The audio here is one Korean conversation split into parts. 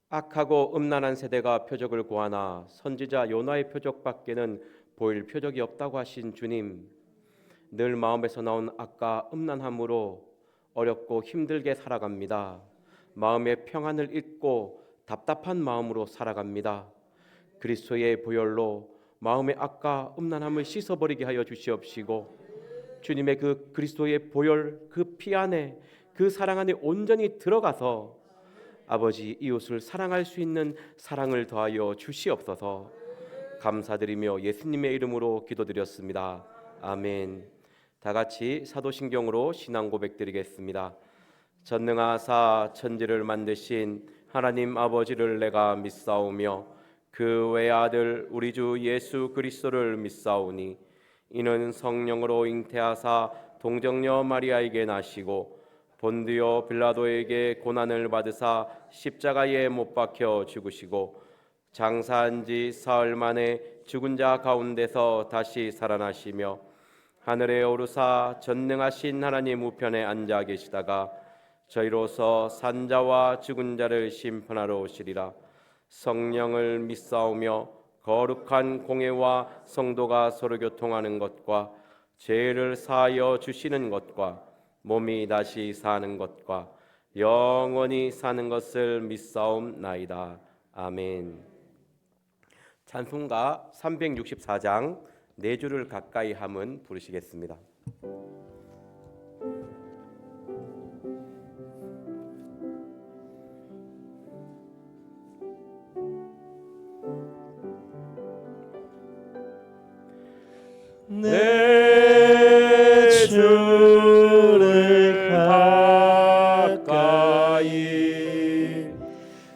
악하고 음란한 세대가 표적을 구하나 선지자 요나의 표적밖에는 보일 표적이 없다고 하신 주님, 늘 마음에서 나온 악과 음란함으로 어렵고 힘들게 살아갑니다. 마음의 평안을 잃고 답답한 마음으로 살아갑니다. 그리스도의 보혈로 마음의 악과 음란함을 씻어버리게 하여 주시옵시고, 주님의 그 그리스도의 보혈, 그 피 안에, 그 사랑 안에 온전히 들어가서 아버지 이웃을 사랑할 수 있는 사랑을 더하여 주시옵소서. 감사드리며 예수님의 이름으로 기도드렸습니다. 아멘. 다 같이 사도신경으로 신앙 고백드리겠습니다. 전능하사 천지를 만드신 하나님 아버지를 내가 믿사오며 그 외아들 우리 주 예수 그리스도를 믿사오니 이는 성령으로 잉태하사 동정녀 마리아에게 나시고 본디오 빌라도에게 고난을 받으사 십자가에 못 박혀 죽으시고 장사한 지 사흘 만에 죽은 자 가운데서 다시 살아나시며 하늘에 오르사 전능하신 하나님 우편에 앉아 계시다가 저희로서 산자와 죽은 자를 심판하러 오시리라. 성령을 믿사오며 거룩한 공회와 성도가 서로 교통하는 것과 죄를 사하여 주시는 것과 몸이 다시 사는 것과 영원히 사는 것을 믿사옵나이다. 아멘. 찬송가 364장 네 줄을 가까이 함은 부르시겠습니다. 내 주를 가까이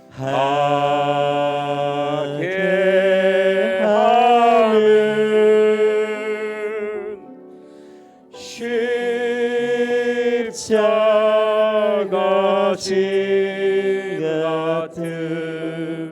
하게 하는 십자가 진 같은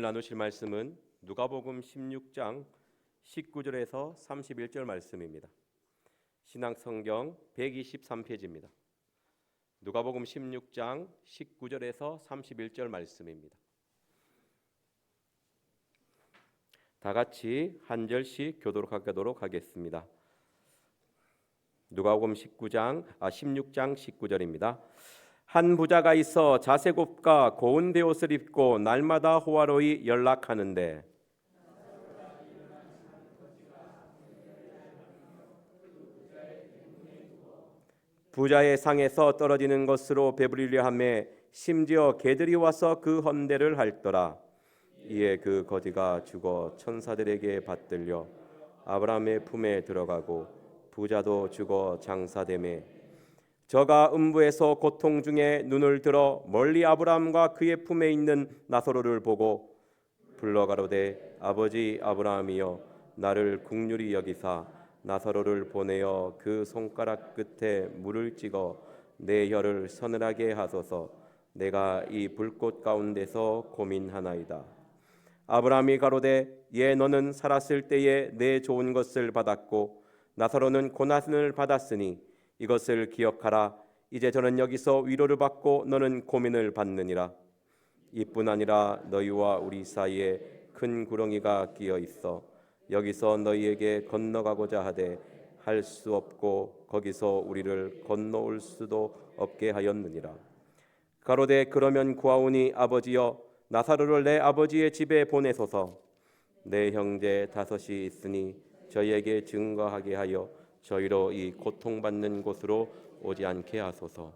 오늘 나누실 말씀은 누가복음 16장 19절에서 31절 말씀입니다. 신약성경 123페이지입니다. 누가복음 16장 19절에서 31절 말씀입니다. 다 같이 한 절씩 교독하도록 하겠습니다. 누가복음 16장 19절입니다. 한 부자가 있어 자색옷과 고운 베옷을 입고 날마다 호화로이 연락하는데 부자의 상에서 떨어지는 것으로 배부리려 하며 심지어 개들이 와서 그 헌대를 핥더라. 이에 그 거지가 죽어 천사들에게 받들려 아브라함의 품에 들어가고 부자도 죽어 장사되매 저가 음부에서 고통 중에 눈을 들어 멀리 아브라함과 그의 품에 있는 나사로를 보고 불러 가로되 아버지 아브라함이여 나를 긍휼히 여기사 나사로를 보내어 그 손가락 끝에 물을 찍어 내 혀를 서늘하게 하소서. 내가 이 불꽃 가운데서 고민하나이다. 아브라함이 가로되 예 너는 살았을 때에 내 좋은 것을 받았고 나사로는 고난을 받았으니 이것을 기억하라. 이제 저는 여기서 위로를 받고 너는 고민을 받느니라. 이뿐 아니라 너희와 우리 사이에 큰 구렁이가 끼어 있어 여기서 너희에게 건너가고자 하되 할 수 없고 거기서 우리를 건너올 수도 없게 하였느니라. 가로되 그러면 구하오니 아버지여 나사로를 내 아버지의 집에 보내소서. 내 형제 5이 있으니 저희에게 증거하게 하여 저희로 이 고통받는 곳으로 오지 않게 하소서.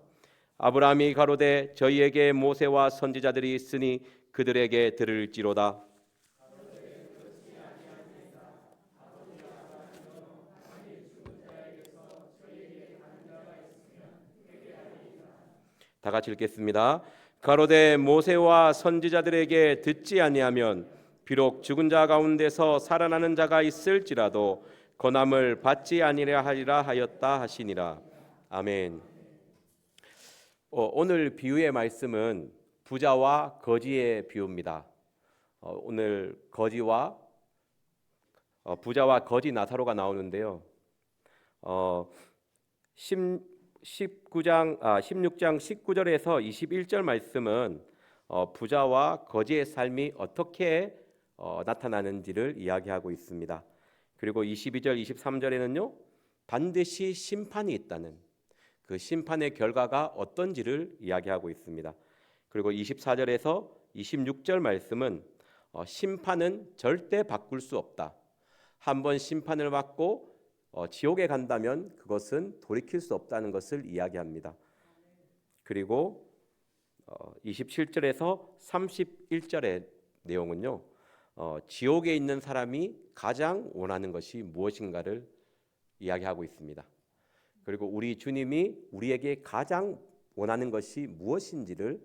아브라함이 가로되 저희에게 모세와 선지자들이 있으니 그들에게 들을지로다. 다 같이 읽겠습니다. 가로되 모세와 선지자들에게 듣지 아니하면 비록 죽은 자 가운데서 살아나는 자가 있을지라도 권함을 받지 아니하리라 하리라 하였다 하시니라. 아멘. 오늘 비유의 말씀은 부자와 거지의 비유입니다. 오늘 부자와 거지 나사로가 나오는데요. 16장 19절에서 21절 말씀은 부자와 거지의 삶이 어떻게 나타나는지를 이야기하고 있습니다. 그리고 22절 23절에는요 반드시 심판이 있다는 그 심판의 결과가 어떤지를 이야기하고 있습니다. 그리고 24절에서 26절 말씀은 심판은 절대 바꿀 수 없다. 한번 심판을 받고 지옥에 간다면 그것은 돌이킬 수 없다는 것을 이야기합니다. 그리고 27절에서 31절의 내용은요 지옥에 있는 사람이 가장 원하는 것이 무엇인가를 이야기하고 있습니다. 그리고 우리 주님이 우리에게 가장 원하는 것이 무엇인지를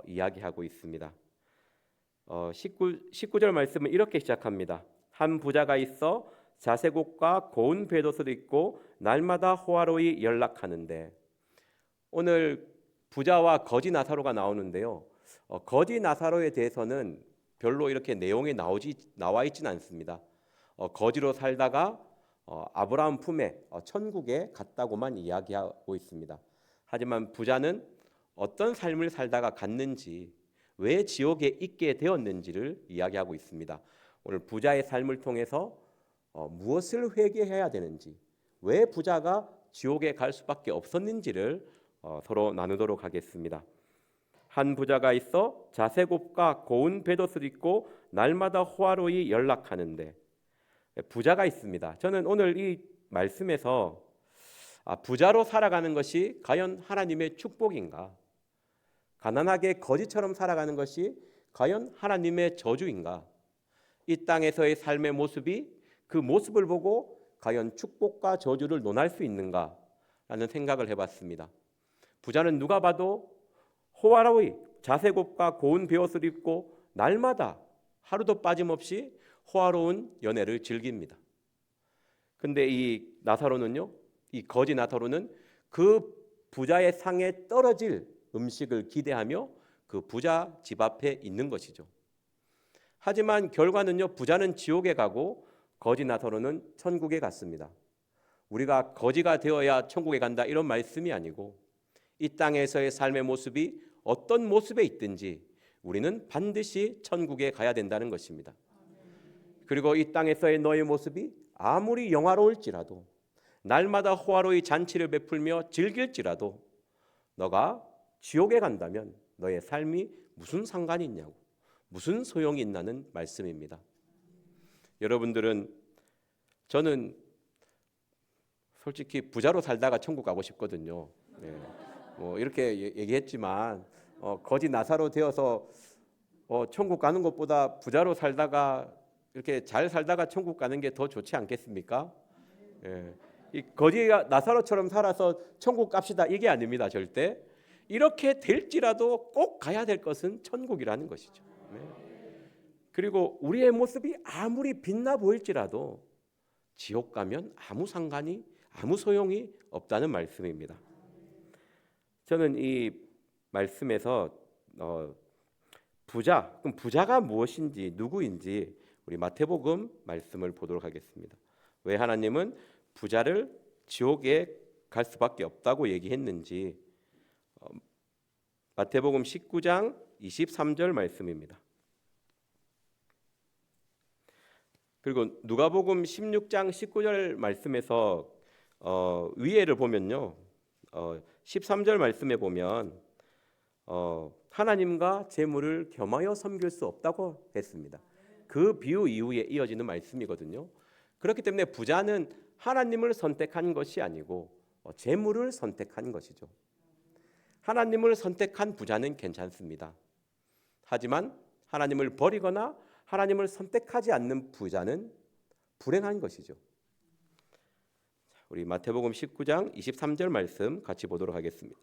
이야기하고 있습니다. 19절 말씀은 이렇게 시작합니다. 한 부자가 있어 자색옷과 고운 베옷을 입고 날마다 호화로이 연락하는데, 오늘 부자와 거지 나사로가 나오는데요. 거지 나사로에 대해서는 별로 이렇게 내용이 나와 있지는 않습니다. 거지로 살다가 아브라함 품에 천국에 갔다고만 이야기하고 있습니다. 하지만 부자는 어떤 삶을 살다가 갔는지, 왜 지옥에 있게 되었는지를 이야기하고 있습니다. 오늘 부자의 삶을 통해서 무엇을 회개해야 되는지, 왜 부자가 지옥에 갈 수밖에 없었는지를 서로 나누도록 하겠습니다. 한 부자가 있어 자색옷과 고운 베옷을 입고 날마다 호화로이 연락하는데, 부자가 있습니다. 저는 오늘 이 말씀에서 부자로 살아가는 것이 과연 하나님의 축복인가? 가난하게 거지처럼 살아가는 것이 과연 하나님의 저주인가? 이 땅에서의 삶의 모습이 그 모습을 보고 과연 축복과 저주를 논할 수 있는가? 라는 생각을 해봤습니다. 부자는 누가 봐도 호화로이 자색옷과 고운 베옷을 입고 날마다 하루도 빠짐없이 호화로운 연애를 즐깁니다. 근데 이 나사로는요, 이 거지 나사로는 그 부자의 상에 떨어질 음식을 기대하며 그 부자 집 앞에 있는 것이죠. 하지만 결과는요, 부자는 지옥에 가고 거지 나사로는 천국에 갔습니다. 우리가 거지가 되어야 천국에 간다 이런 말씀이 아니고 이 땅에서의 삶의 모습이 어떤 모습에 있든지 우리는 반드시 천국에 가야 된다는 것입니다. 그리고 이 땅에서의 너의 모습이 아무리 영화로울지라도 날마다 호화로이 잔치를 베풀며 즐길지라도 너가 지옥에 간다면 너의 삶이 무슨 상관이 있냐고, 무슨 소용이 있나는 말씀입니다. 여러분들은, 저는 솔직히 부자로 살다가 천국 가고 싶거든요. 네. 뭐 이렇게 얘기했지만 거지 나사로 되어서 천국 가는 것보다 부자로 살다가 이렇게 잘 살다가 천국 가는 게 더 좋지 않겠습니까? 예. 이 거지 나사로처럼 살아서 천국 갑시다 이게 아닙니다. 절대. 이렇게 될지라도 꼭 가야 될 것은 천국이라는 것이죠. 네. 그리고 우리의 모습이 아무리 빛나 보일지라도 지옥 가면 아무 상관이, 아무 소용이 없다는 말씀입니다. 저는 이 말씀에서 그럼 부자가 무엇인지, 누구인지 우리 마태복음 말씀을 보도록 하겠습니다. 왜 하나님은 부자를 지옥에 갈 수밖에 없다고 얘기했는지 마태복음 19장 23절 말씀입니다. 그리고 누가복음 16장 19절 말씀에서 위에를 보면요, 13절 말씀에 보면 하나님과 재물을 겸하여 섬길 수 없다고 했습니다. 그 비유 이후에 이어지는 말씀이거든요. 그렇기 때문에 부자는 하나님을 선택한 것이 아니고 재물을 선택한 것이죠. 하나님을 선택한 부자는 괜찮습니다. 하지만 하나님을 버리거나 하나님을 선택하지 않는 부자는 불행한 것이죠. 우리 마태복음 19장 23절 말씀 같이 보도록 하겠습니다.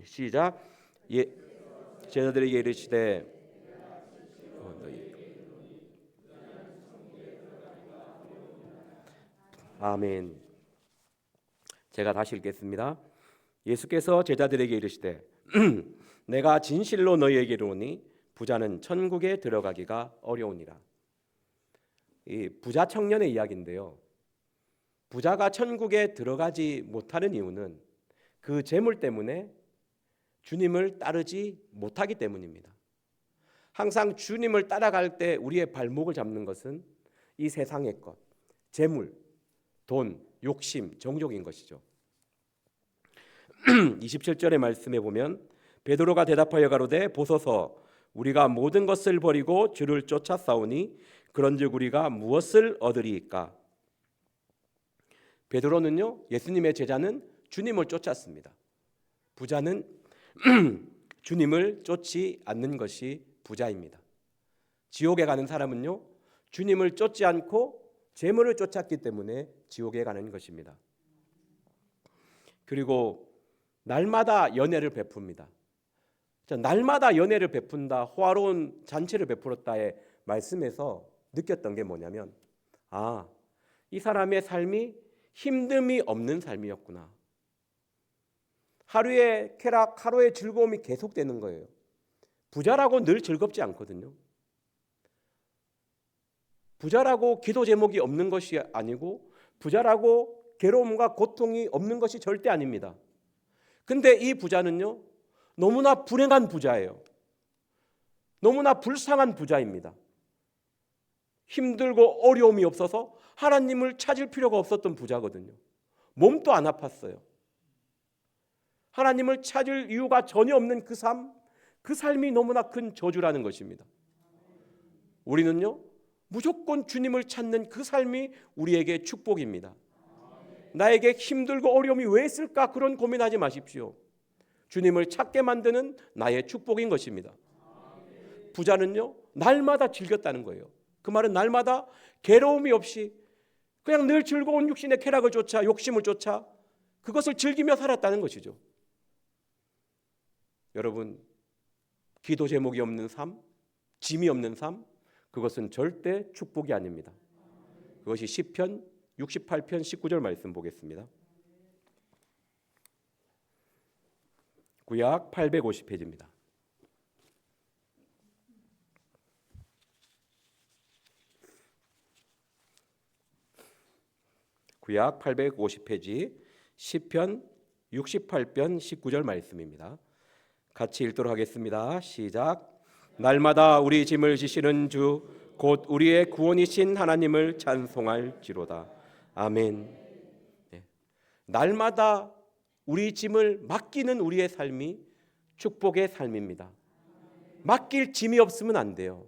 시작. 제자들에게 이르시되 아멘. 제가 다시 읽겠습니다. 예수께서 제자들에게 이르시되 내가 진실로 너희에게 이르노니 부자는 천국에 들어가기가 어려우니라. 이 부자 청년의 이야기인데요. 부자가 천국에 들어가지 못하는 이유는 그 재물 때문에 주님을 따르지 못하기 때문입니다. 항상 주님을 따라갈 때 우리의 발목을 잡는 것은 이 세상의 것, 재물, 돈, 욕심, 정욕인 것이죠. 27절의 말씀에 보면 베드로가 대답하여 가로되 보소서 우리가 모든 것을 버리고 주를 쫓아 싸우니 그런즉 우리가 무엇을 얻으리이까? 베드로는요, 예수님의 제자는 주님을 쫓았습니다. 부자는 주님을 쫓지 않는 것이 부자입니다. 지옥에 가는 사람은요, 주님을 쫓지 않고 재물을 쫓았기 때문에 지옥에 가는 것입니다. 그리고 날마다 연회를 베풉니다. 날마다 연회를 베푼다, 호화로운 잔치를 베풀었다의 말씀에서 느꼈던 게 뭐냐면, 이 사람의 삶이 힘듦이 없는 삶이었구나. 하루의 쾌락, 하루의 즐거움이 계속되는 거예요. 부자라고 늘 즐겁지 않거든요. 부자라고 기도 제목이 없는 것이 아니고 부자라고 괴로움과 고통이 없는 것이 절대 아닙니다. 근데 이 부자는요, 너무나 불행한 부자예요. 너무나 불쌍한 부자입니다. 힘들고 어려움이 없어서 하나님을 찾을 필요가 없었던 부자거든요. 몸도 안 아팠어요. 하나님을 찾을 이유가 전혀 없는 그 삶이 너무나 큰 저주라는 것입니다. 우리는요, 무조건 주님을 찾는 그 삶이 우리에게 축복입니다. 나에게 힘들고 어려움이 왜 있을까? 그런 고민하지 마십시오. 주님을 찾게 만드는 나의 축복인 것입니다. 부자는요, 날마다 즐겼다는 거예요. 그 말은 날마다 괴로움이 없이 그냥 늘 즐거운 육신의 쾌락을 쫓아, 욕심을 쫓아 그것을 즐기며 살았다는 것이죠. 여러분, 기도 제목이 없는 삶, 짐이 없는 삶, 그것은 절대 축복이 아닙니다. 그것이 시편 68편 19절 말씀 보겠습니다. 구약 850페이지입니다. 구약 850페이지 시편 68편 19절 말씀입니다. 같이 읽도록 하겠습니다. 시작. 날마다 우리 짐을 지시는 주 곧 우리의 구원이신 하나님을 찬송할지로다. 아멘. 네. 날마다 우리 짐을 맡기는 우리의 삶이 축복의 삶입니다. 맡길 짐이 없으면 안 돼요.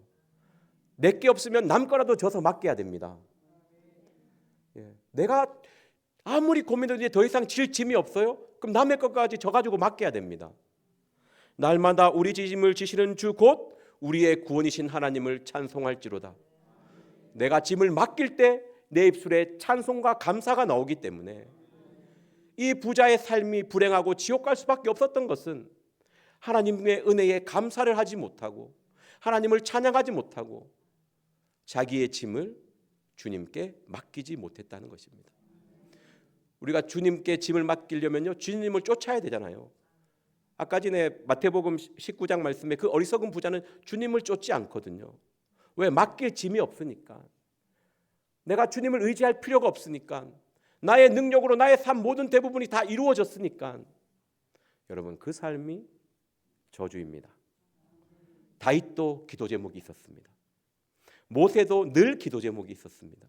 내게 없으면 남 거라도 져서 맡겨야 됩니다. 내가 아무리 고민해도 이제 더 이상 질 짐이 없어요? 그럼 남의 것까지 져가지고 맡겨야 됩니다. 날마다 우리 짐을 지시는 주 곧 우리의 구원이신 하나님을 찬송할지로다. 내가 짐을 맡길 때 내 입술에 찬송과 감사가 나오기 때문에 이 부자의 삶이 불행하고 지옥 갈 수밖에 없었던 것은 하나님의 은혜에 감사를 하지 못하고 하나님을 찬양하지 못하고 자기의 짐을 주님께 맡기지 못했다는 것입니다. 우리가 주님께 짐을 맡기려면요, 주님을 쫓아야 되잖아요. 아까 전에 마태복음 19장 말씀에 그 어리석은 부자는 주님을 쫓지 않거든요. 왜? 맡길 짐이 없으니까. 내가 주님을 의지할 필요가 없으니까. 나의 능력으로 나의 삶 모든 대부분이 다 이루어졌으니까. 여러분, 그 삶이 저주입니다. 다윗도 기도 제목이 있었습니다. 모세도 늘 기도 제목이 있었습니다.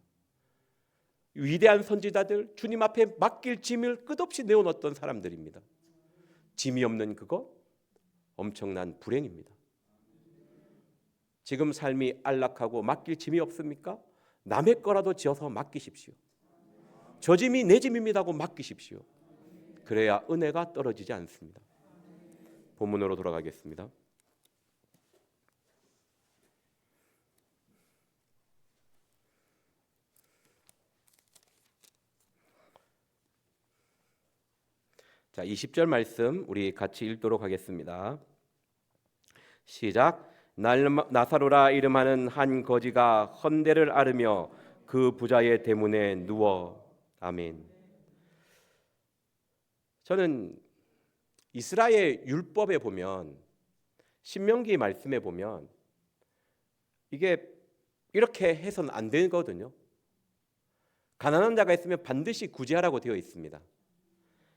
위대한 선지자들, 주님 앞에 맡길 짐을 끝없이 내어놓았던 사람들입니다. 짐이 없는 그것 엄청난 불행입니다. 지금 삶이 안락하고 맡길 짐이 없습니까? 남의 거라도 지어서 맡기십시오. 저 짐이 내 짐입니다 하고 맡기십시오. 그래야 은혜가 떨어지지 않습니다. 본문으로 돌아가겠습니다. 자, 20절 말씀 우리 같이 읽도록 하겠습니다. 시작. 나사로라 이름하는 한 거지가 헌대를 앓으며 그 부자의 대문에 누워. 아멘. 저는 이스라엘 율법에 보면, 신명기 말씀에 보면 이게 이렇게 해서는 안 되거든요. 가난한 자가 있으면 반드시 구제하라고 되어 있습니다.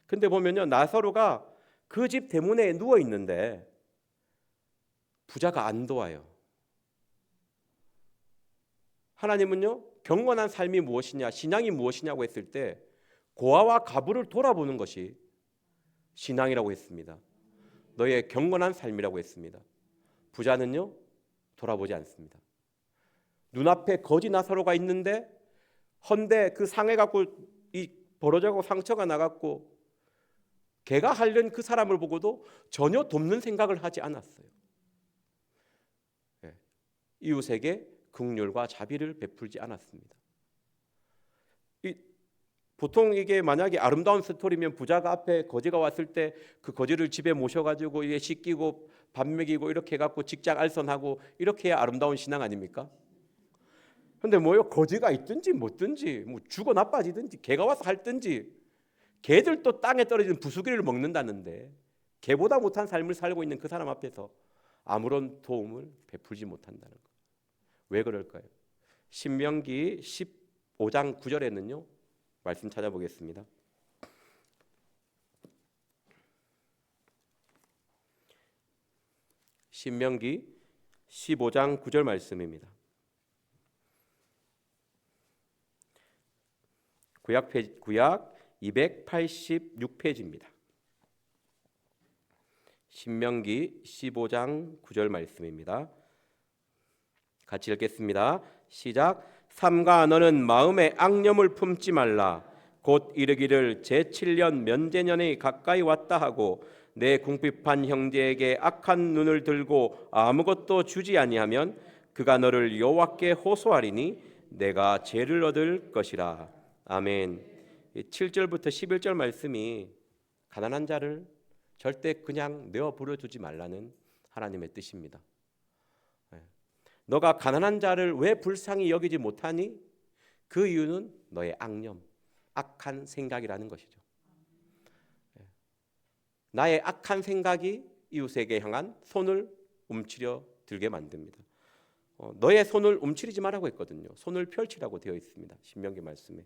근데 보면요, 나사로가 그 집 대문에 누워 있는데 부자가 안 도와요. 하나님은요, 경건한 삶이 무엇이냐, 신앙이 무엇이냐고 했을 때 고아와 과부를 돌아보는 것이 신앙이라고 했습니다. 너의 경건한 삶이라고 했습니다. 부자는요, 돌아보지 않습니다. 눈앞에 거지 나사로가 있는데 헌데 그 상해 갖고 이 벌어져고 상처가 나갔고 걔가 하려는 그 사람을 보고도 전혀 돕는 생각을 하지 않았어요. 이웃에게 긍휼과 자비를 베풀지 않았습니다. 보통 이게 만약에 아름다운 스토리면 부자가 앞에 거지가 왔을 때 그 거지를 집에 모셔가지고 이게 씻기고 밥 먹이고 이렇게 해갖고 직장 알선하고 이렇게 해야 아름다운 신앙 아닙니까? 근데 뭐요? 거지가 있든지 못든지 뭐 죽어 나빠지든지 개가 와서 할든지 개들도 땅에 떨어지는 부수기를 먹는다는데 개보다 못한 삶을 살고 있는 그 사람 앞에서 아무런 도움을 베풀지 못한다는 것. 왜 그럴까요? 신명기 15장 9절에는요. 말씀 찾아보겠습니다. 신명기 15장 9절 말씀입니다. 구약 286페이지입니다. 신명기 15장 9절 말씀입니다. 같이 읽겠습니다. 시작. 삼가 너는 마음에 악념을 품지 말라. 곧 이르기를 제7년 면제년이 가까이 왔다 하고 내 궁핍한 형제에게 악한 눈을 들고 아무것도 주지 아니하면 그가 너를 여호와께 호소하리니 내가 죄를 얻을 것이라. 아멘. 7절부터 11절 말씀이 가난한 자를 절대 그냥 내어버려 두지 말라는 하나님의 뜻입니다. 너가 가난한 자를 왜 불쌍히 여기지 못하니? 그 이유는 너의 악념, 악한 생각이라는 것이죠. 나의 악한 생각이 이웃에게 향한 손을 움츠려 들게 만듭니다. 너의 손을 움츠리지 말라고 했거든요. 손을 펼치라고 되어 있습니다. 신명기 말씀에.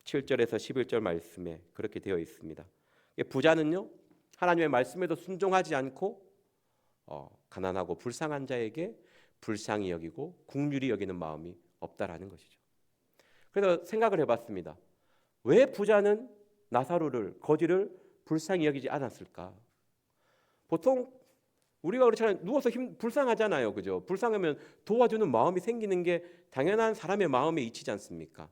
7절에서 11절 말씀에 그렇게 되어 있습니다. 부자는요, 하나님의 말씀에도 순종하지 않고 가난하고 불쌍한 자에게 불쌍히 여기고 긍휼히 여기는 마음이 없다라는 것이죠. 그래서 생각을 해봤습니다. 왜 부자는 나사로를, 거지를 불쌍히 여기지 않았을까? 보통 우리가 그렇잖아요. 누워서 불쌍하잖아요, 그죠? 불쌍하면 도와주는 마음이 생기는 게 당연한 사람의 마음에 이치지 않습니까?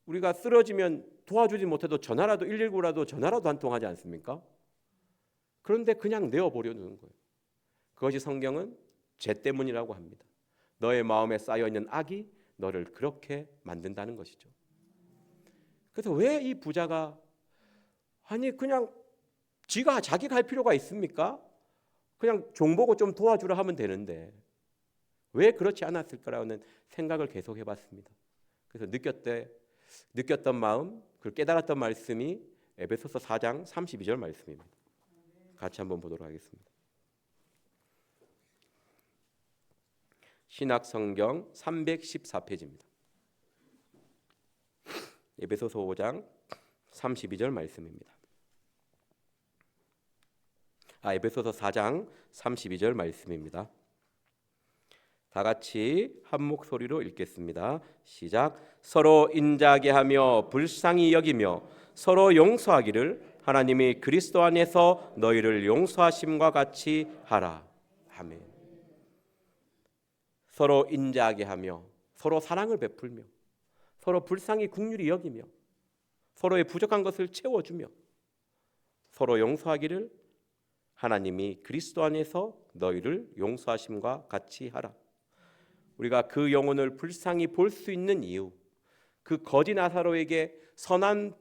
우리가 쓰러지면 도와주지 못해도 전화라도 119라도 전화라도 한 통 하지 않습니까? 그런데 그냥 내어보려는 거예요. 그것이 성경은 죄 때문이라고 합니다. 너의 마음에 쌓여있는 악이 너를 그렇게 만든다는 것이죠. 그래서 왜 이 부자가 그냥 자기가 할 필요가 있습니까? 그냥 종보고 좀 도와주라 하면 되는데 왜 그렇지 않았을까라는 생각을 계속 해봤습니다. 그래서 느꼈던 마음, 그걸 깨달았던 말씀이 에베소서 4장 32절 말씀입니다. 같이 한번 보도록 하겠습니다. 신약성경 314페이지입니다. 에베소서 5장 32절 말씀입니다. 에베소서 4장 32절 말씀입니다. 다 같이 한 목소리로 읽겠습니다. 시작. 서로 인자하게 하며 불쌍히 여기며 서로 용서하기를 하나님이 그리스도 안에서 너희를 용서하심과 같이 하라. 아멘. 서로 인자하게 하며 서로 사랑을 베풀며 서로 불쌍히 긍휼히 여기며 서로의 부족한 것을 채워주며 서로 용서하기를 하나님이 그리스도 안에서 너희를 용서하심과 같이 하라. 우리가 그 영혼을 불쌍히 볼 수 있는 이유, 그 거지 나사로에게 선한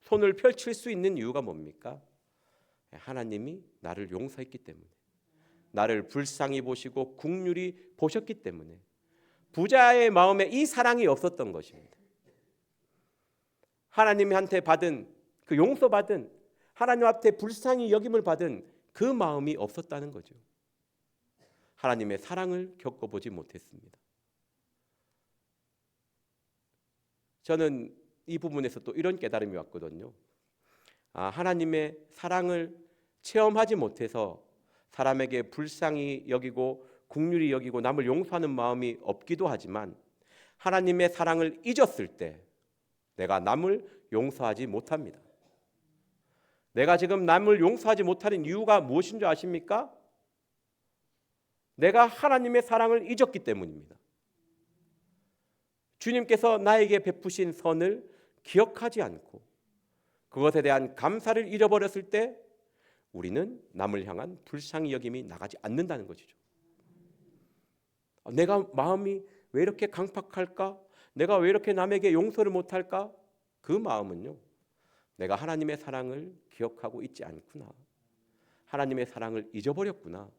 손을 펼칠 수 있는 이유가 뭡니까? 하나님이 나를 용서했기 때문에, 나를 불쌍히 보시고 긍휼히 보셨기 때문에, 부자의 마음에 이 사랑이 없었던 것입니다. 하나님한테 받은 그 용서받은, 하나님 앞에 불쌍히 여김을 받은 그 마음이 없었다는 거죠. 하나님의 사랑을 겪어보지 못했습니다. 저는 이 부분에서 또 이런 깨달음이 왔거든요. 하나님의 사랑을 체험하지 못해서 사람에게 불쌍히 여기고 긍휼히 여기고 남을 용서하는 마음이 없기도 하지만 하나님의 사랑을 잊었을 때 내가 남을 용서하지 못합니다. 내가 지금 남을 용서하지 못하는 이유가 무엇인 줄 아십니까? 내가 하나님의 사랑을 잊었기 때문입니다. 주님께서 나에게 베푸신 선을 기억하지 않고 그것에 대한 감사를 잃어버렸을 때 우리는 남을 향한 불쌍히 여김이 나가지 않는다는 것이죠. 내가 마음이 왜 이렇게 강팍할까? 내가 왜 이렇게 남에게 용서를 못할까? 그 마음은요, 내가 하나님의 사랑을 기억하고 있지 않구나. 하나님의 사랑을 잊어버렸구나.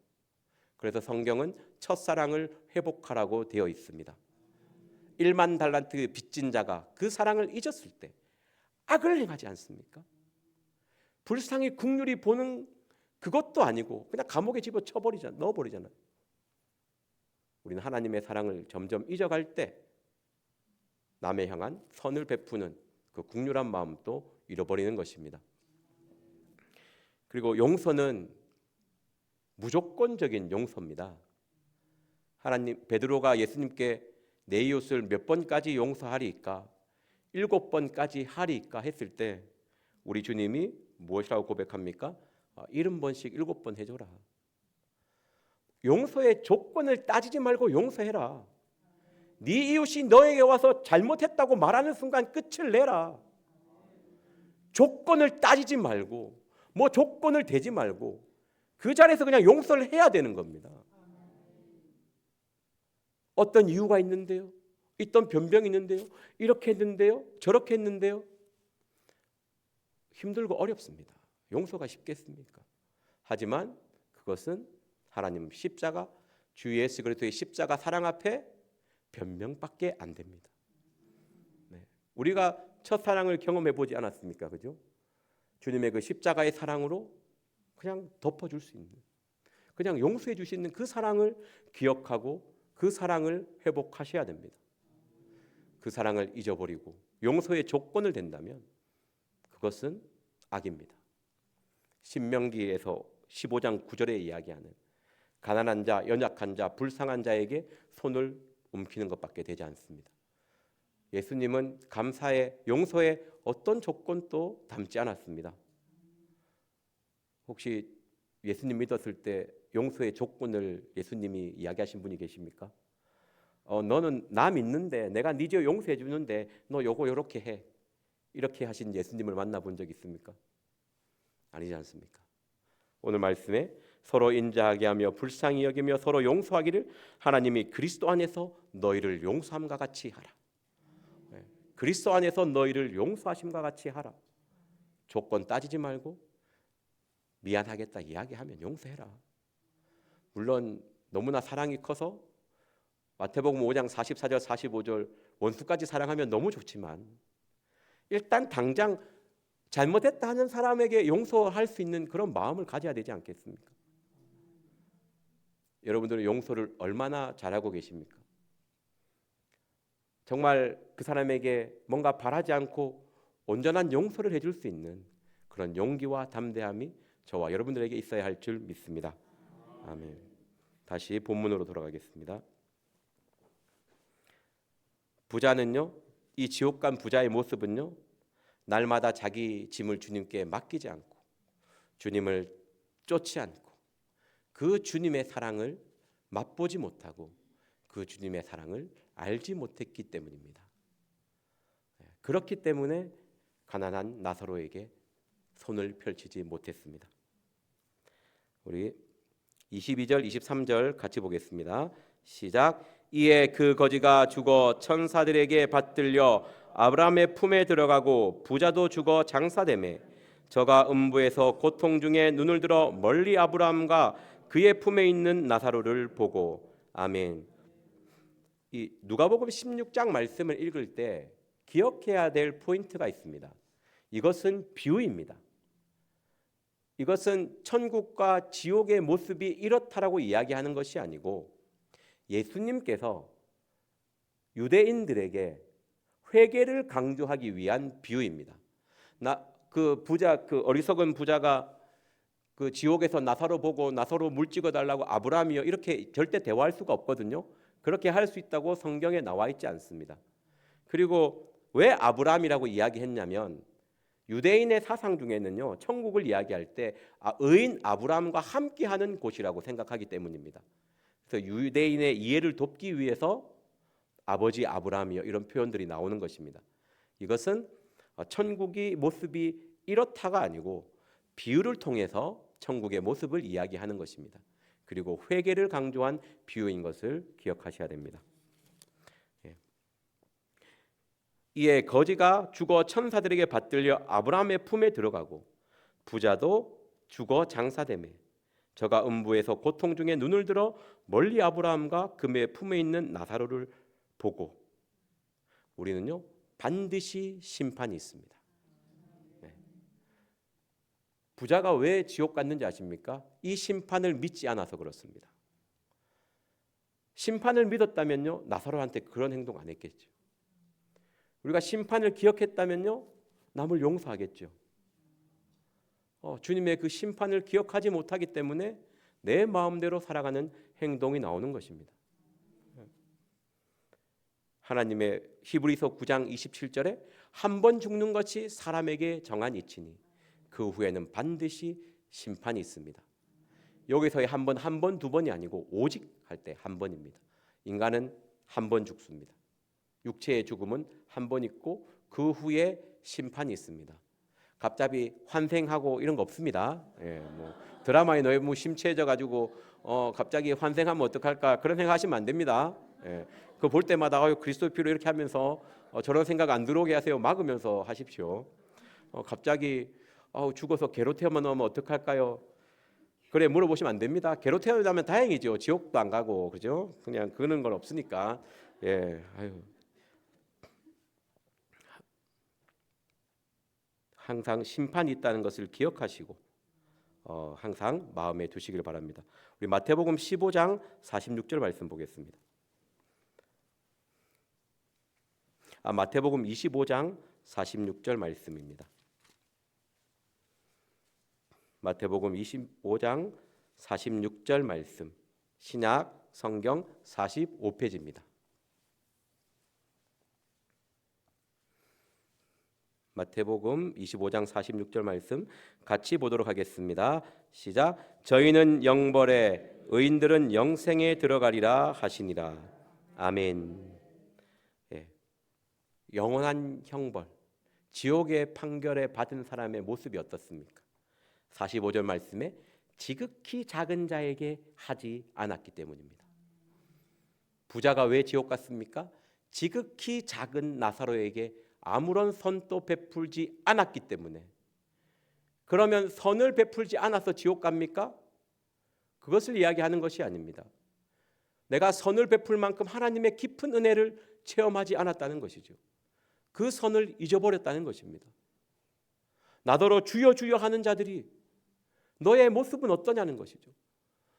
그래서 성경은 첫사랑을 회복하라고 되어 있습니다. 1만 달란트 빚진 자가 그 사랑을 잊었을 때 악을 행하지 않습니까? 불쌍히 긍휼히 보는 그것도 아니고 그냥 감옥에 넣어버리잖아요. 우리는 하나님의 사랑을 점점 잊어갈 때 남에 향한 선을 베푸는 그 긍휼한 마음도 잃어버리는 것입니다. 그리고 용서는 무조건적인 용서입니다. 베드로가 예수님께 내 이웃을 몇 번까지 용서하리이까? 7번까지 하리이까? 했을 때 우리 주님이 무엇이라고 고백합니까? 70번씩 7번 해줘라. 용서의 조건을 따지지 말고 용서해라. 네 이웃이 너에게 와서 잘못했다고 말하는 순간 끝을 내라. 조건을 따지지 말고 조건을 대지 말고 그 자리에서 그냥 용서를 해야 되는 겁니다. 어떤 이유가 있는데요, 어떤 변병이 있는데요, 이렇게 했는데요, 저렇게 했는데요. 힘들고 어렵습니다. 용서가 쉽겠습니까? 하지만 그것은 하나님 십자가, 주 예수 그리스도의 십자가 사랑 앞에 변명밖에 안 됩니다. 우리가 첫사랑을 경험해 보지 않았습니까? 그죠? 주님의 그 십자가의 사랑으로 그냥 덮어줄 수 있는, 그냥 용서해 주시는 그 사랑을 기억하고 그 사랑을 회복하셔야 됩니다. 그 사랑을 잊어버리고 용서의 조건을 댄다면 그것은 악입니다. 신명기에서 15장 9절에 이야기하는 가난한 자, 연약한 자, 불쌍한 자에게 손을 움키는 것밖에 되지 않습니다. 예수님은 감사의 용서의 어떤 조건도 담지 않았습니다. 혹시 예수님 믿었을 때 용서의 조건을 예수님이 이야기하신 분이 계십니까? 너는 나 믿는데 내가 네 죄 용서해 주는데 너 요거 요렇게 해. 이렇게 하신 예수님을 만나본 적 있습니까? 아니지 않습니까? 오늘 말씀에 서로 인자하게 하며 불쌍히 여기며 서로 용서하기를 하나님이 그리스도 안에서 너희를 용서함과 같이 하라. 그리스도 안에서 너희를 용서하심과 같이 하라. 조건 따지지 말고 미안하겠다 이야기하면 용서해라. 물론 너무나 사랑이 커서 마태복음 5장 44절 45절 원수까지 사랑하면 너무 좋지만 일단 당장 잘못했다 하는 사람에게 용서할 수 있는 그런 마음을 가져야 되지 않겠습니까? 여러분들은 용서를 얼마나 잘하고 계십니까? 정말 그 사람에게 뭔가 바라지 않고 온전한 용서를 해줄 수 있는 그런 용기와 담대함이 저와 여러분들에게 있어야 할 줄 믿습니다. 아멘. 다시 본문으로 돌아가겠습니다. 부자는요, 이 지옥 간 부자의 모습은요, 날마다 자기 짐을 주님께 맡기지 않고 주님을 쫓지 않고 그 주님의 사랑을 맛보지 못하고 그 주님의 사랑을 알지 못했기 때문입니다. 그렇기 때문에 가난한 나사로에게 손을 펼치지 못했습니다. 우리 22절 23절 같이 보겠습니다. 시작. 이에 그 거지가 죽어 천사들에게 받들려 아브라함의 품에 들어가고 부자도 죽어 장사되매 저가 음부에서 고통 중에 눈을 들어 멀리 아브라함과 그의 품에 있는 나사로를 보고. 아멘. 이 누가복음 16장 말씀을 읽을 때 기억해야 될 포인트가 있습니다. 이것은 비유입니다. 이것은 천국과 지옥의 모습이 이렇다라고 이야기하는 것이 아니고 예수님께서 유대인들에게 회개를 강조하기 위한 비유입니다. 그 어리석은 부자가 그 지옥에서 나사로 보고 나사로 물 찍어 달라고 아브라함이요 이렇게 절대 대화할 수가 없거든요. 그렇게 할 수 있다고 성경에 나와 있지 않습니다. 그리고 왜 아브라함이라고 이야기했냐면 유대인의 사상 중에는요 천국을 이야기할 때 의인 아브라함과 함께하는 곳이라고 생각하기 때문입니다. 그래서 유대인의 이해를 돕기 위해서 아버지 아브라함이요 이런 표현들이 나오는 것입니다. 이것은 천국의 모습이 이렇다가 아니고 비유를 통해서 천국의 모습을 이야기하는 것입니다. 그리고 회개를 강조한 비유인 것을 기억하셔야 됩니다. 이에 거지가 죽어 천사들에게 받들려 아브라함의 품에 들어가고 부자도 죽어 장사되매 저가 음부에서 고통 중에 눈을 들어 멀리 아브라함과 그의 품에 있는 나사로를 보고. 우리는요 반드시 심판이 있습니다. 부자가 왜 지옥 갔는지 아십니까? 이 심판을 믿지 않아서 그렇습니다. 심판을 믿었다면요 나사로한테 그런 행동 안 했겠죠. 우리가 심판을 기억했다면요 남을 용서하겠죠. 주님의 그 심판을 기억하지 못하기 때문에 내 마음대로 살아가는 행동이 나오는 것입니다. 하나님의 히브리서 9장 27절에 한 번 죽는 것이 사람에게 정한 이치니 그 후에는 반드시 심판이 있습니다. 여기서의 한 번, 두 번이 아니고 오직 할 때 한 번입니다. 인간은 한 번 죽습니다. 육체의 죽음은 한 번 있고 그 후에 심판이 있습니다. 갑자기 환생하고 이런 거 없습니다. 드라마에 너무 심취해져 가지고 갑자기 환생하면 어떡할까 그런 생각하시면 안 됩니다. 그거 볼 때마다 그리스도의 피로 이렇게 하면서 저런 생각 안 들어오게 하세요. 막으면서 하십시오. 갑자기 죽어서 개로 태어나면 어떡할까요? 그래 물어보시면 안 됩니다. 개로 태어나면 다행이죠. 지옥도 안 가고 그죠? 그냥 그런 건 없으니까. 항상 심판이 있다는 것을 기억하시고 항상 마음에 두시길 바랍니다. 우리 마태복음 15장 46절 말씀 보겠습니다. 마태복음 25장 46절 말씀입니다. 마태복음 25장 46절 말씀, 신약 성경 45페이지입니다. 마태복음 25장 46절 말씀 같이 보도록 하겠습니다. 시작. 저희는 영벌에 의인들은 영생에 들어가리라 하시니라. 아멘. 예. 영원한 형벌, 지옥의 판결에 받은 사람의 모습이 어떻습니까? 45절 말씀에 지극히 작은 자에게 하지 않았기 때문입니다. 부자가 왜 지옥 갔습니까? 지극히 작은 나사로에게 아무런 선도 베풀지 않았기 때문에. 그러면 선을 베풀지 않아서 지옥 갑니까? 그것을 이야기하는 것이 아닙니다. 내가 선을 베풀 만큼 하나님의 깊은 은혜를 체험하지 않았다는 것이죠. 그 선을 잊어버렸다는 것입니다. 나더러 주여 주여 하는 자들이 너의 모습은 어떠냐는 것이죠.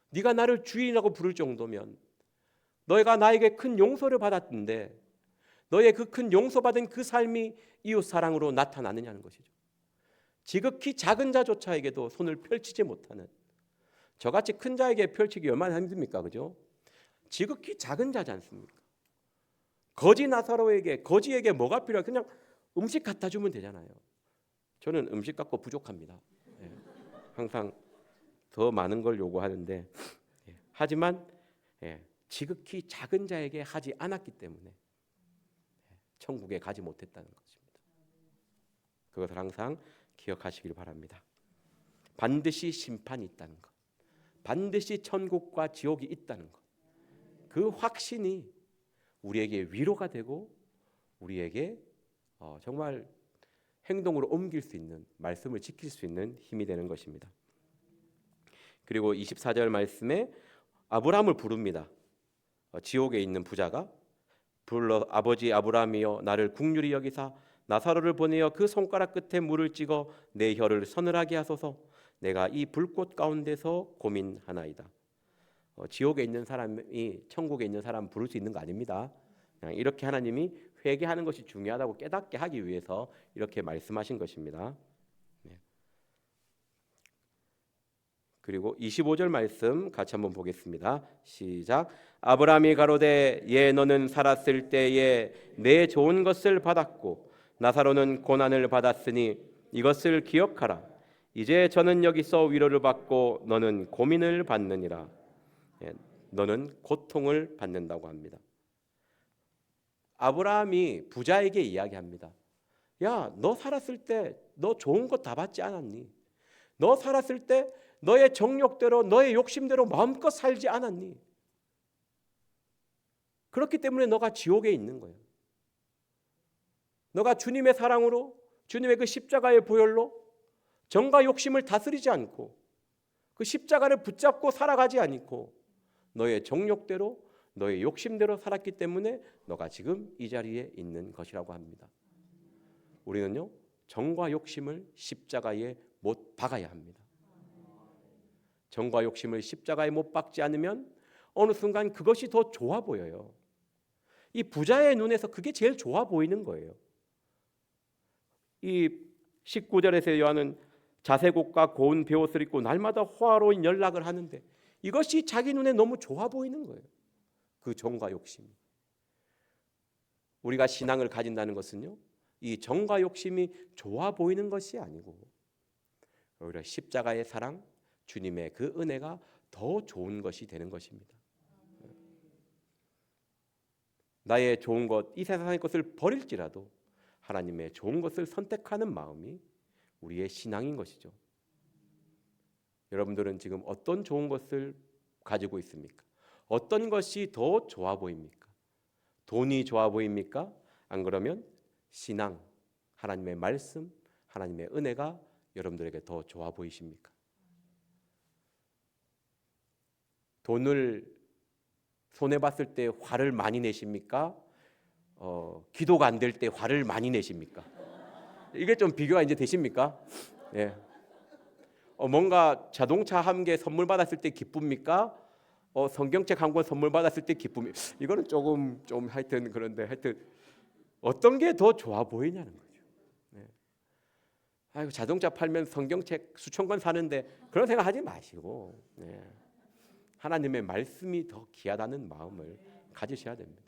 네가 나를 주인이라고 부를 정도면 너희가 나에게 큰 용서를 받았는데 너의 그 큰 용서받은 그 삶이 이웃 사랑으로 나타나느냐는 것이죠. 지극히 작은 자조차에게도 손을 펼치지 못하는, 저같이 큰 자에게 펼치기 얼마나 힘듭니까? 그죠? 지극히 작은 자지 않습니까? 거지 나사로에게, 거지에게 뭐가 필요해? 그냥 음식 갖다 주면 되잖아요. 저는 음식 갖고 부족합니다. 항상 더 많은 걸 요구하는데, 하지만 지극히 작은 자에게 하지 않았기 때문에 천국에 가지 못했다는 것입니다. 그것을 항상 기억하시길 바랍니다. 반드시 심판이 있다는 것, 반드시 천국과 지옥이 있다는 것, 그 확신이 우리에게 위로가 되고 우리에게 정말 행동으로 옮길 수 있는, 말씀을 지킬 수 있는 힘이 되는 것입니다. 그리고 24절 말씀에 아브라함을 부릅니다. 지옥에 있는 부자가 불러 아버지 아브라함이여 나를 긍휼히 여기사 나사로를 보내어 그 손가락 끝에 물을 찍어 내 혀를 서늘하게 하소서. 내가 이 불꽃 가운데서 고민하나이다. 지옥에 있는 사람이 천국에 있는 사람 부를 수 있는 거 아닙니다. 그냥 이렇게 하나님이 회개하는 것이 중요하다고 깨닫게 하기 위해서 이렇게 말씀하신 것입니다. 그리고 25절 말씀 같이 한번 보겠습니다. 시작. 아브라함이 가로되 예 너는 살았을 때에 내 좋은 것을 받았고 나사로는 고난을 받았으니 이것을 기억하라. 이제 저는 여기서 위로를 받고 너는 고민을 받느니라. 너는 고통을 받는다고 합니다. 아브라함이 부자에게 이야기합니다. 야, 너 살았을 때 너 좋은 것 다 받지 않았니? 너 살았을 때 너의 정욕대로 너의 욕심대로 마음껏 살지 않았니? 그렇기 때문에 너가 지옥에 있는 거예요. 너가 주님의 사랑으로, 주님의 그 십자가의 보혈로 정과 욕심을 다스리지 않고 그 십자가를 붙잡고 살아가지 않고 너의 정욕대로 너의 욕심대로 살았기 때문에 너가 지금 이 자리에 있는 것이라고 합니다. 우리는요, 정과 욕심을 십자가에 못 박아야 합니다. 정과 욕심을 십자가에 못 박지 않으면 어느 순간 그것이 더 좋아 보여요. 이 부자의 눈에서 그게 제일 좋아 보이는 거예요. 이 19절에서 요한은 자색옷과 고운 베옷을 입고 날마다 호화로운 연락을 하는데 이것이 자기 눈에 너무 좋아 보이는 거예요. 그 정과 욕심이. 우리가 신앙을 가진다는 것은요, 이 정과 욕심이 좋아 보이는 것이 아니고 오히려 십자가의 사랑, 주님의 그 은혜가 더 좋은 것이 되는 것입니다. 나의 좋은 것, 이 세상의 것을 버릴지라도 하나님의 좋은 것을 선택하는 마음이 우리의 신앙인 것이죠. 여러분들은 지금 어떤 좋은 것을 가지고 있습니까? 어떤 것이 더 좋아 보입니까? 돈이 좋아 보입니까? 안 그러면 신앙, 하나님의 말씀, 하나님의 은혜가 여러분들에게 더 좋아 보이십니까? 돈을 손해 봤을 때 화를 많이 내십니까? 기도가 안 될 때 화를 많이 내십니까? 이게 좀 비교가 이제 되십니까? 예. 뭔가 자동차 한 개 선물 받았을 때 기쁩니까? 성경책 한 권 선물 받았을 때 기쁨이, 이거는 조금 좀 하여튼 그런데 하여튼 어떤 게 더 좋아 보이냐는 거죠. 네. 아이고 자동차 팔면 성경책 수천 권 사는데 그런 생각하지 마시고 네. 하나님의 말씀이 더 귀하다는 마음을 가지셔야 됩니다.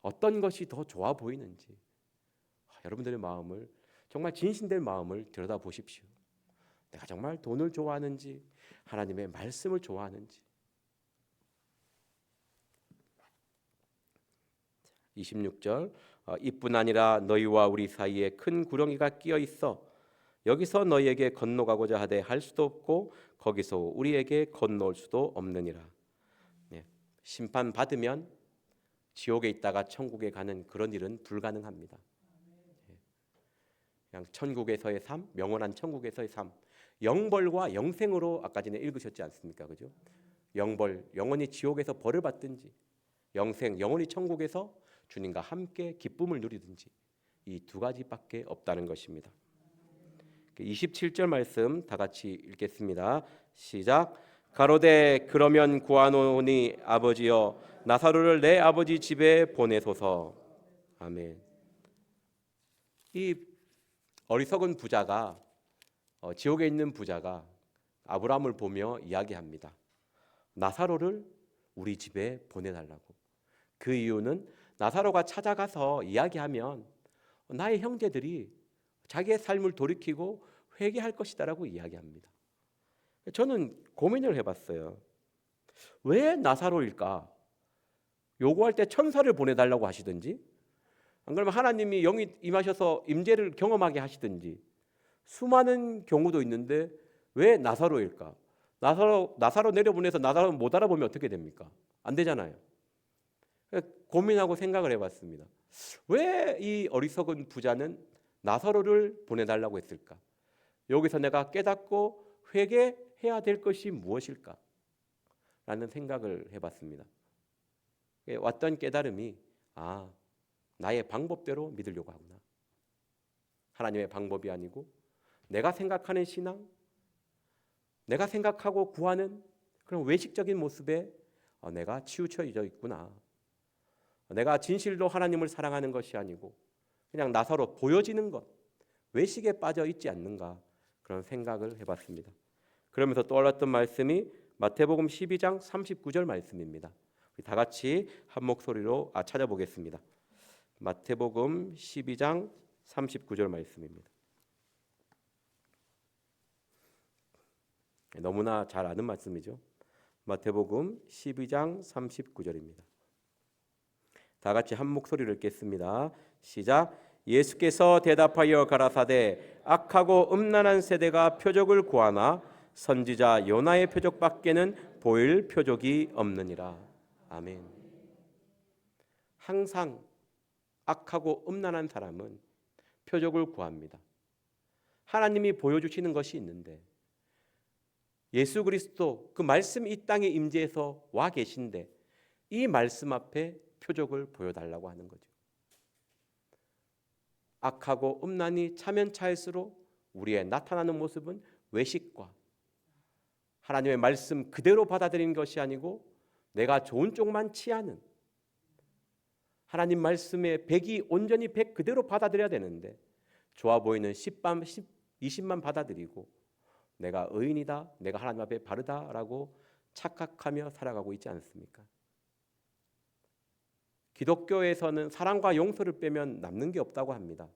어떤 것이 더 좋아 보이는지 여러분들의 마음을 정말 진심된 마음을 들여다보십시오. 내가 정말 돈을 좋아하는지 하나님의 말씀을 좋아하는지. 26절 이뿐 아니라 너희와 우리 사이에 큰 구렁이가 끼어 있어 여기서 너희에게 건너가고자 하되 할 수도 없고 거기서 우리에게 건너올 수도 없느니라. 네. 심판 받으면 지옥에 있다가 천국에 가는 그런 일은 불가능합니다. 네. 그냥 천국에서의 삶, 영원한 천국에서의 삶, 영벌과 영생으로 아까 전에 읽으셨지 않습니까? 그죠? 영벌, 영원히 지옥에서 벌을 받든지, 영생, 영원히 천국에서 주님과 함께 기쁨을 누리든지 이 두 가지밖에 없다는 것입니다. 27절 말씀 다 같이 읽겠습니다. 시작. 가로되 그러면 구하노니 아버지여 나사로를 내 아버지 집에 보내소서. 아멘. 이 어리석은 부자가 지옥에 있는 부자가 아브라함을 보며 이야기합니다. 나사로를 우리 집에 보내달라고. 그 이유는 나사로가 찾아가서 이야기하면 나의 형제들이 자기의 삶을 돌이키고 회개할 것이다라고 이야기합니다. 저는 고민을 해봤어요. 왜 나사로일까? 요구할 때 천사를 보내달라고 하시든지, 안 그러면 하나님이 영이 임하셔서 임재를 경험하게 하시든지, 수많은 경우도 있는데 왜 나사로일까? 나사로 내려보내서 나사로 못 알아보면 어떻게 됩니까? 안 되잖아요. 고민하고 생각을 해봤습니다. 왜 이 어리석은 부자는 나사로를 보내달라고 했을까? 여기서 내가 깨닫고 회개해야 될 것이 무엇일까? 라는 생각을 해봤습니다. 왔던 깨달음이 나의 방법대로 믿으려고 하구나. 하나님의 방법이 아니고 내가 생각하는 신앙, 내가 생각하고 구하는 그런 외식적인 모습에 내가 치우쳐져 있구나. 내가 진실로 하나님을 사랑하는 것이 아니고 그냥 나사로 보여지는 것, 외식에 빠져 있지 않는가 그런 생각을 해봤습니다. 그러면서 떠올랐던 말씀이 마태복음 12장 39절 말씀입니다. 우리 다 같이 한 목소리로 찾아보겠습니다. 마태복음 12장 39절 말씀입니다. 너무나 잘 아는 말씀이죠. 마태복음 12장 39절입니다. 다 같이 한 목소리를 읽겠습니다. 시작. 예수께서 대답하여 가라사대 악하고 음란한 세대가 표적을 구하나 선지자 요나의 표적밖에는 보일 표적이 없느니라. 아멘. 항상 악하고 음란한 사람은 표적을 구합니다. 하나님이 보여주시는 것이 있는데 예수 그리스도 그 말씀 이 땅에 임재해서 와 계신데 이 말씀 앞에 표적을 보여달라고 하는 거죠. 악하고 음란이 차면차일수록 우리의 나타나는 모습은 외식과 하나님의 말씀 그대로 받아들이는 것이 아니고 내가 좋은 쪽만 취하는 하나님 말씀의 100이 온전히 100 그대로 받아들여야 되는데 좋아 보이는 10만 20만 받아들이고 내가 의인이다, 내가 하나님 앞에 바르다라고 착각하며 살아가고 있지 않습니까? 기독교에서는 사랑과 용서를 빼면 남는 게 없다고 합니다.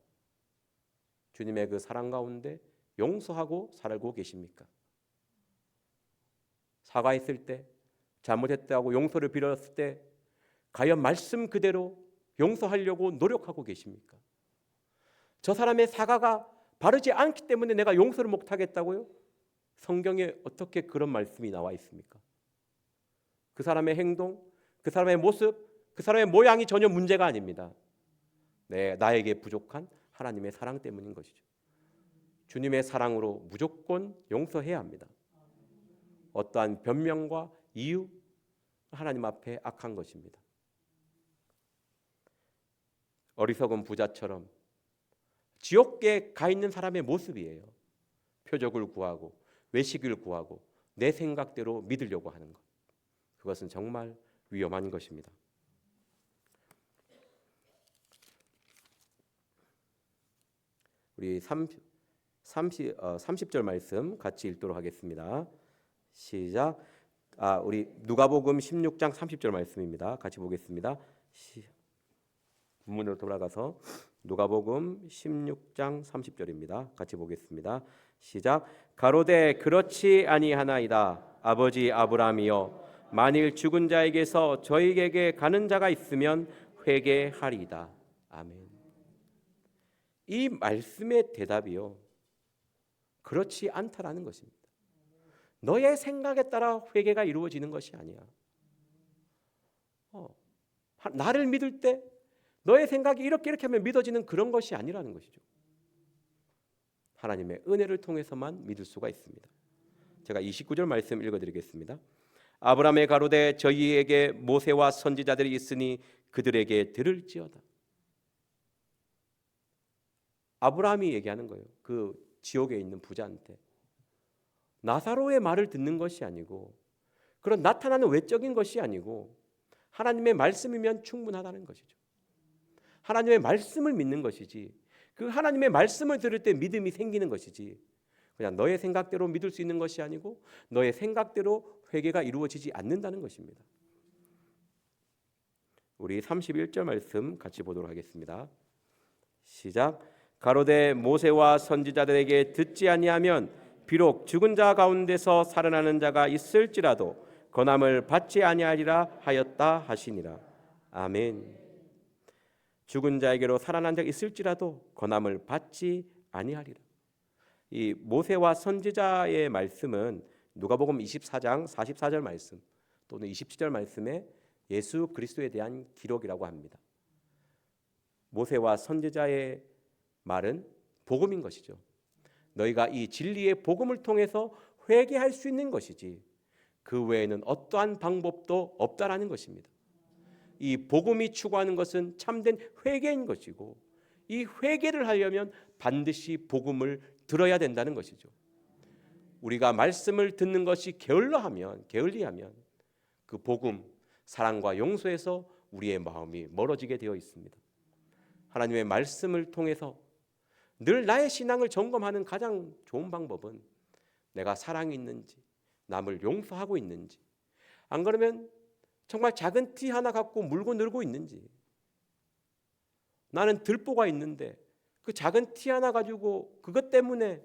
주님의 그 사랑 가운데 용서하고 살고 계십니까? 사과했을 때, 잘못했다고 용서를 빌었을 때 과연 말씀 그대로 용서하려고 노력하고 계십니까? 저 사람의 사과가 바르지 않기 때문에 내가 용서를 못하겠다고요? 성경에 어떻게 그런 말씀이 나와 있습니까? 그 사람의 행동, 그 사람의 모습, 그 사람의 모양이 전혀 문제가 아닙니다. 나에게 부족한 하나님의 사랑 때문인 것이죠. 주님의 사랑으로 무조건 용서해야 합니다. 어떠한 변명과 이유, 하나님 앞에 악한 것입니다. 어리석은 부자처럼 지옥에 가 있는 사람의 모습이에요. 표적을 구하고 외식을 구하고 내 생각대로 믿으려고 하는 것. 그것은 정말 위험한 것입니다. 우리 30절 말씀 같이 읽도록 하겠습니다. 시작. 우리 누가복음 16장 30절 말씀입니다. 같이 보겠습니다. 본문으로 돌아가서 누가복음 16장 30절입니다. 같이 보겠습니다. 시작. 가로되 그렇지 아니하나이다. 아버지 아브라함이여 만일 죽은 자에게서 저희에게 가는 자가 있으면 회개하리이다. 아멘. 이 말씀의 대답이요, 그렇지 않다라는 것입니다. 너의 생각에 따라 회개가 이루어지는 것이 아니야. 나를 믿을 때 너의 생각이 이렇게 하면 믿어지는 그런 것이 아니라는 것이죠. 하나님의 은혜를 통해서만 믿을 수가 있습니다. 제가 29절 말씀 읽어드리겠습니다. 아브라함의 가로되 저희에게 모세와 선지자들이 있으니 그들에게 들을지어다. 아브라함이 얘기하는 거예요. 그 지옥에 있는 부자한테 나사로의 말을 듣는 것이 아니고, 그런 나타나는 외적인 것이 아니고 하나님의 말씀이면 충분하다는 것이죠. 하나님의 말씀을 믿는 것이지, 그 하나님의 말씀을 들을 때 믿음이 생기는 것이지, 그냥 너의 생각대로 믿을 수 있는 것이 아니고 너의 생각대로 회개가 이루어지지 않는다는 것입니다. 우리 31절 말씀 같이 보도록 하겠습니다. 시작. 가로되 모세와 선지자들에게 듣지 아니하면 비록 죽은 자 가운데서 살아나는 자가 있을지라도 권함을 받지 아니하리라 하였다 하시니라. 아멘. 죽은 자에게로 살아난 자가 있을지라도 권함을 받지 아니하리라. 이 모세와 선지자의 말씀은 누가복음 24장 44절 말씀 또는 27절 말씀에 예수 그리스도에 대한 기록이라고 합니다. 모세와 선지자의 말은 복음인 것이죠. 너희가 이 진리의 복음을 통해서 회개할 수 있는 것이지 그 외에는 어떠한 방법도 없다라는 것입니다. 이 복음이 추구하는 것은 참된 회개인 것이고, 이 회개를 하려면 반드시 복음을 들어야 된다는 것이죠. 우리가 말씀을 듣는 것이 게을리하면 그 복음, 사랑과 용서에서 우리의 마음이 멀어지게 되어 있습니다. 하나님의 말씀을 통해서 늘 나의 신앙을 점검하는 가장 좋은 방법은 내가 사랑이 있는지, 남을 용서하고 있는지, 안 그러면 정말 작은 티 하나 갖고 물고 늘고 있는지, 나는 들보가 있는데 그 작은 티 하나 가지고 그것 때문에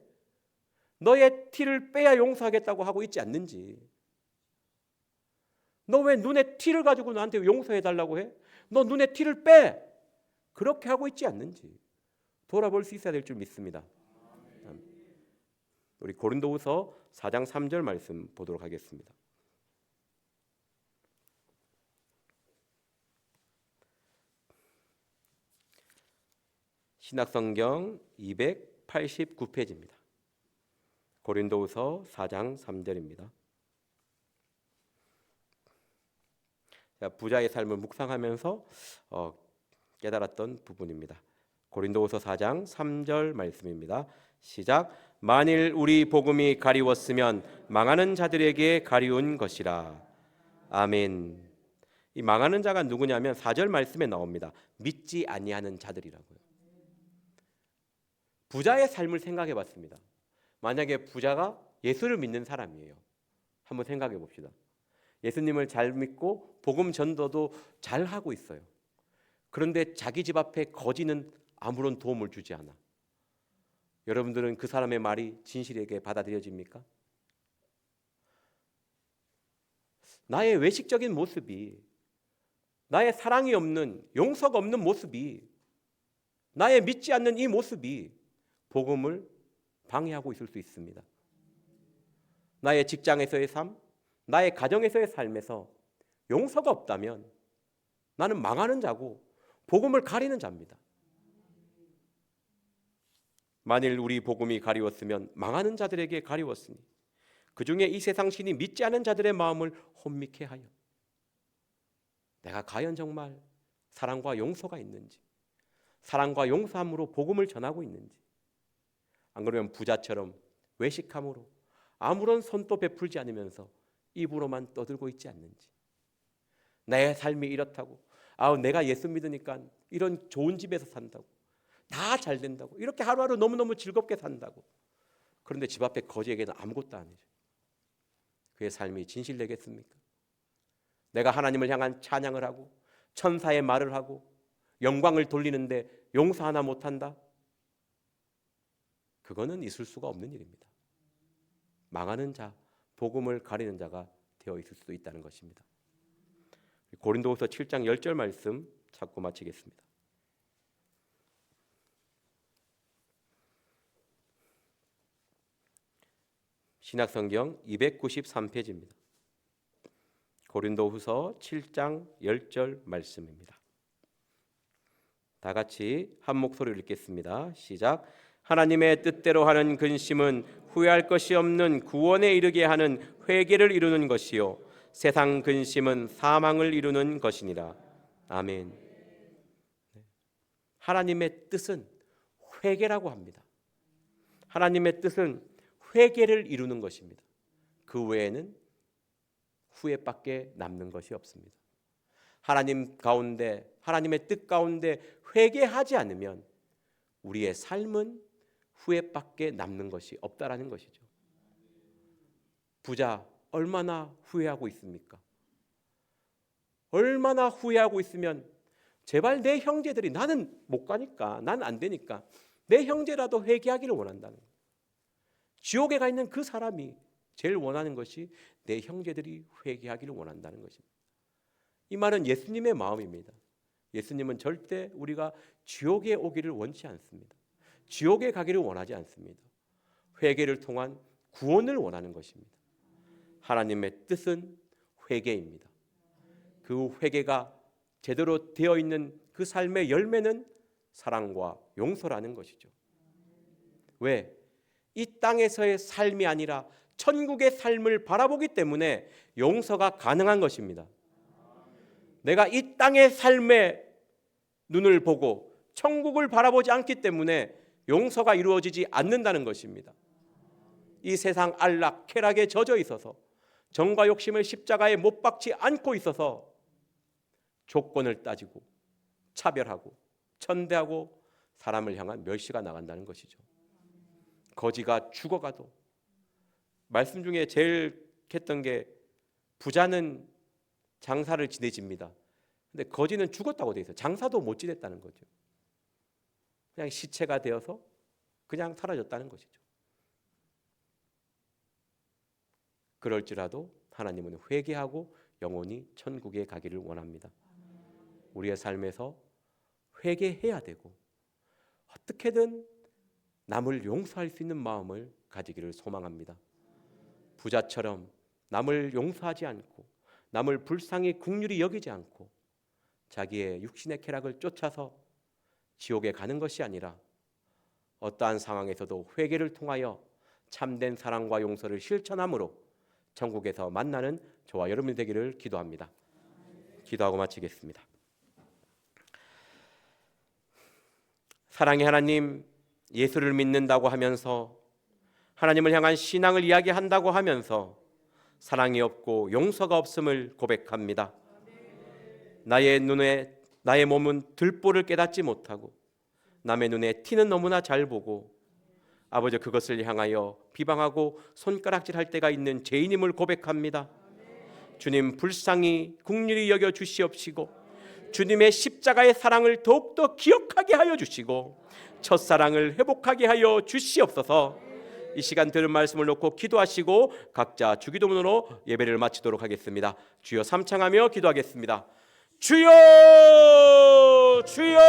너의 티를 빼야 용서하겠다고 하고 있지 않는지, 너 왜 눈에 티를 가지고 나한테 용서해달라고 해? 너 눈에 티를 빼! 그렇게 하고 있지 않는지 돌아볼 수 있어야 될 줄 믿습니다. 우리 고린도후서 4장 3절 말씀 보도록 하겠습니다. 신약성경 289페이지입니다. 고린도후서 4장 3절입니다. 부자의 삶을 묵상하면서 깨달았던 부분입니다. 고린도후서 4장 3절 말씀입니다. 시작. 만일 우리 복음이 가리웠으면 망하는 자들에게 가리운 것이라. 아멘. 이 망하는 자가 누구냐면 4절 말씀에 나옵니다. 믿지 아니하는 자들이라고요. 부자의 삶을 생각해 봤습니다. 만약에 부자가 예수를 믿는 사람이에요. 한번 생각해 봅시다. 예수님을 잘 믿고 복음 전도도 잘 하고 있어요. 그런데 자기 집 앞에 거지는 아무런 도움을 주지 않아. 여러분들은 그 사람의 말이 진실에게 받아들여집니까? 나의 외식적인 모습이, 나의 사랑이 없는, 용서가 없는 모습이, 나의 믿지 않는 이 모습이 복음을 방해하고 있을 수 있습니다. 나의 직장에서의 삶, 나의 가정에서의 삶에서 용서가 없다면 나는 망하는 자고 복음을 가리는 자입니다. 만일 우리 복음이 가리웠으면 망하는 자들에게 가리웠으니 그 중에 이 세상 신이 믿지 않은 자들의 마음을 혼미케 하여 내가 과연 정말 사랑과 용서가 있는지, 사랑과 용서함으로 복음을 전하고 있는지, 안 그러면 부자처럼 외식함으로 아무런 손도 베풀지 않으면서 입으로만 떠들고 있지 않는지, 내 삶이 이렇다고, 내가 예수 믿으니까 이런 좋은 집에서 산다고, 다 잘 된다고, 이렇게 하루하루 너무너무 즐겁게 산다고. 그런데 집 앞에 거지에게는 아무것도 아니죠. 그의 삶이 진실되겠습니까? 내가 하나님을 향한 찬양을 하고 천사의 말을 하고 영광을 돌리는데 용서 하나 못한다? 그거는 있을 수가 없는 일입니다. 망하는 자, 복음을 가리는 자가 되어 있을 수도 있다는 것입니다. 고린도후서 7장 10절 말씀 찾고 마치겠습니다. 신약성경 293페이지입니다. 고린도후서 7장 10절 말씀입니다. 다 같이 한 목소리로 읽겠습니다. 시작. 하나님의 뜻대로 하는 근심은 후회할 것이 없는 구원에 이르게 하는 회개를 이루는 것이요 세상 근심은 사망을 이루는 것이니라. 아멘. 하나님의 뜻은 회개라고 합니다. 하나님의 뜻은 회개를 이루는 것입니다. 그 외에는 후회밖에 남는 것이 없습니다. 하나님 가운데, 하나님의 뜻 가운데 회개하지 않으면 우리의 삶은 후회밖에 남는 것이 없다라는 것이죠. 부자 얼마나 후회하고 있습니까? 얼마나 후회하고 있으면 제발 내 형제들이, 나는 못 가니까, 난 안 되니까 내 형제라도 회개하기를 원한다는 거예요. 지옥에 가 있는 그 사람이 제일 원하는 것이 내 형제들이 회개하기를 원한다는 것입니다. 이 말은 예수님의 마음입니다. 예수님은 절대 우리가 지옥에 오기를 원치 않습니다. 지옥에 가기를 원하지 않습니다. 회개를 통한 구원을 원하는 것입니다. 하나님의 뜻은 회개입니다. 그 회개가 제대로 되어 있는 그 삶의 열매는 사랑과 용서라는 것이죠. 왜? 이 땅에서의 삶이 아니라 천국의 삶을 바라보기 때문에 용서가 가능한 것입니다. 내가 이 땅의 삶의 눈을 보고 천국을 바라보지 않기 때문에 용서가 이루어지지 않는다는 것입니다. 이 세상 안락, 쾌락에 젖어 있어서 정과 욕심을 십자가에 못 박지 않고 있어서 조건을 따지고 차별하고 천대하고 사람을 향한 멸시가 나간다는 것이죠. 거지가 죽어가도, 말씀 중에 제일 했던 게 부자는 장사를 지내집니다. 근데 거지는 죽었다고 돼 있어요. 장사도 못 지냈다는 거죠. 그냥 시체가 되어서 그냥 사라졌다는 것이죠. 그럴지라도 하나님은 회개하고 영원히 천국에 가기를 원합니다. 우리의 삶에서 회개해야 되고 어떻게든 남을 용서할 수 있는 마음을 가지기를 소망합니다. 부자처럼 남을 용서하지 않고 남을 불쌍히 긍휼히 여기지 않고 자기의 육신의 쾌락을 쫓아서 지옥에 가는 것이 아니라 어떠한 상황에서도 회개를 통하여 참된 사랑과 용서를 실천함으로 천국에서 만나는 저와 여러분이 되기를 기도합니다. 기도하고 마치겠습니다. 사랑의 하나님, 예수를 믿는다고 하면서 하나님을 향한 신앙을 이야기한다고 하면서 사랑이 없고 용서가 없음을 고백합니다. 나의 눈에, 나의 몸은 들보를 깨닫지 못하고 남의 눈에 티는 너무나 잘 보고 아버지 그것을 향하여 비방하고 손가락질할 때가 있는 죄인임을 고백합니다. 주님 불쌍히 긍휼히 여겨 주시옵시고 주님의 십자가의 사랑을 더욱더 기억하게 하여 주시고 첫사랑을 회복하게 하여 주시옵소서. 이 시간 들은 말씀을 놓고 기도하시고 각자 주기도문으로 예배를 마치도록 하겠습니다. 주여 삼창하며 기도하겠습니다. 주여, 주여.